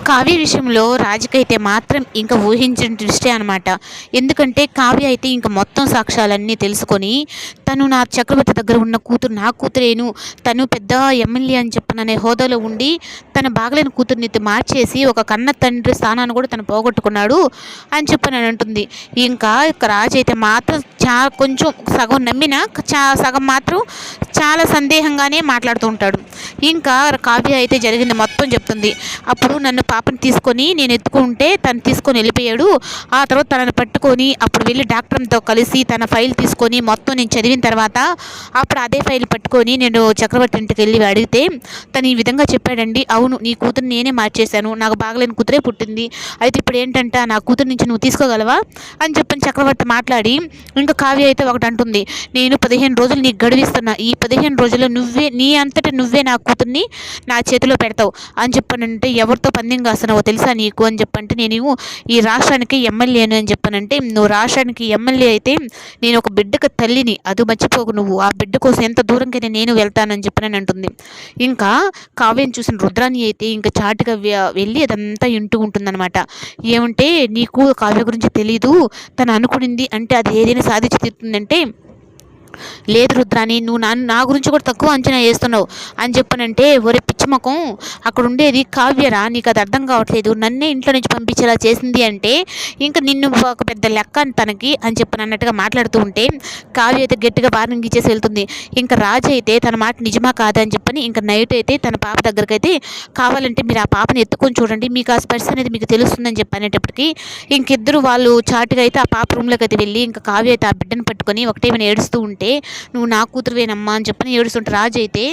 కావ్య విషయంలో రాజుకైతే మాత్రం ఇంకా ఊహించిన ట్విస్టే అనమాట. ఎందుకంటే కావ్య అయితే ఇంక మొత్తం సాక్ష్యాలన్నీ తెలుసుకొని, తను నా చక్రవర్తి దగ్గర ఉన్న కూతురు నా కూతురేను, తను పెద్ద ఎమ్మెల్యే అని చెప్పననే హోదాలో ఉండి తన బాగలేని కూతుర్ని మార్చేసి ఒక కన్న తండ్రి స్థానాన్ని కూడా తను పోగొట్టుకున్నాడు అని చెప్పని అంటుంది. ఇంకా రాజు అయితే మాత్రం కొంచెం సగం నమ్మిన సగం మాత్రం చాలా సందేహంగానే మాట్లాడుతూ ఉంటాడు. ఇంకా కావ్య అయితే జరిగింది మొత్తం చెప్తుంది. అప్పుడు నన్ను పాపని తీసుకొని నేను ఎత్తుకుంటే తను తీసుకొని వెళ్ళిపోయాడు. ఆ తర్వాత తనని పట్టుకొని అప్పుడు వెళ్ళి డాక్టర్తో కలిసి తన ఫైల్ తీసుకొని మొత్తం నేను చదివిన తర్వాత అప్పుడు అదే ఫైల్ పట్టుకొని నేను చక్రవర్తి ఇంటికి వెళ్ళి అడిగితే తను ఈ విధంగా చెప్పాడండి. అవును, నీ కూతురు నేనే మార్చేశాను, నాకు బాగలేని కూతురే పుట్టింది, అయితే ఇప్పుడు ఏంటంట నా కూతురు నుంచి నువ్వు తీసుకోగలవా అని చెప్పని చక్రవర్తి మాట్లాడి, ఇంకా కావ్య అయితే ఒకటి అంటుంది, నేను 15 రోజులు నీకు గడువిస్తున్నా, ఈ 15 రోజుల్లో నీ అంతటా నువ్వే నా కూతుర్ని నా చేతిలో పెడతావు అని చెప్పానంటే, ఎవరితో పందెం కాస్తున్నావో తెలుసా నీకు అని చెప్పంటే, నేను ఈ రాష్ట్రానికి ఎమ్మెల్యేను అని చెప్పానంటే, నువ్వు రాష్ట్రానికి ఎమ్మెల్యే అయితే నేను ఒక బిడ్డకు తల్లిని, అది మర్చిపోకు, నువ్వు ఆ బిడ్డ కోసం ఎంత దూరంకైనా నేను వెళ్తానని చెప్పనని అంటుంది. ఇంకా కావ్యం చూసిన రుద్రాని అయితే ఇంకా చాటుగా వెళ్ళి అదంతా ఇంటూ ఉంటుందన్నమాట. ఏమంటే నీకు కావ్య గురించి తెలీదు, తను అనుకునింది అంటే అది ఏదైనా సాధించి తీరుతుందంటే, లేదు రుద్రాని, నువ్వు నా గురించి కూడా తక్కువ అంచనా వేస్తున్నావు అని చెప్పనంటే, ఒరే పిచ్చిమకం, అక్కడ ఉండేది కావ్యరా, నీకు అది అర్థం కావట్లేదు, నన్నే ఇంట్లో నుంచి పంపించేలా చేసింది అంటే ఇంకా నిన్ను ఒక పెద్ద లెక్క తనకి అని చెప్పని అన్నట్టుగా మాట్లాడుతూ ఉంటే, కావ్య అయితే గట్టిగా వార్నింగ్ ఇచ్చేసి వెళ్తుంది. ఇంకా రాజు అయితే తన మాట నిజమా కాదా అని చెప్పని ఇంకా నైట్ అయితే తన పాప దగ్గరికి అయితే, కావాలంటే మీరు ఆ పాపని ఎత్తుకొని చూడండి, మీకు ఆ స్పర్శ అనేది మీకు తెలుస్తుందని చెప్పనేటప్పటికి ఇంకిద్దరు వాళ్ళు చాటుగా అయితే ఆ పాప రూమ్లోకి అయితే వెళ్ళి ఇంకా కావ్య అయితే ఆ బిడ్డను పట్టుకొని ఒకటేమైనా ఏడుస్తూ ఉంటే, నువ్వు నా కూతురువేనమ్మా అని చెప్పని ఏడుస్తుంటే రాజు అయితే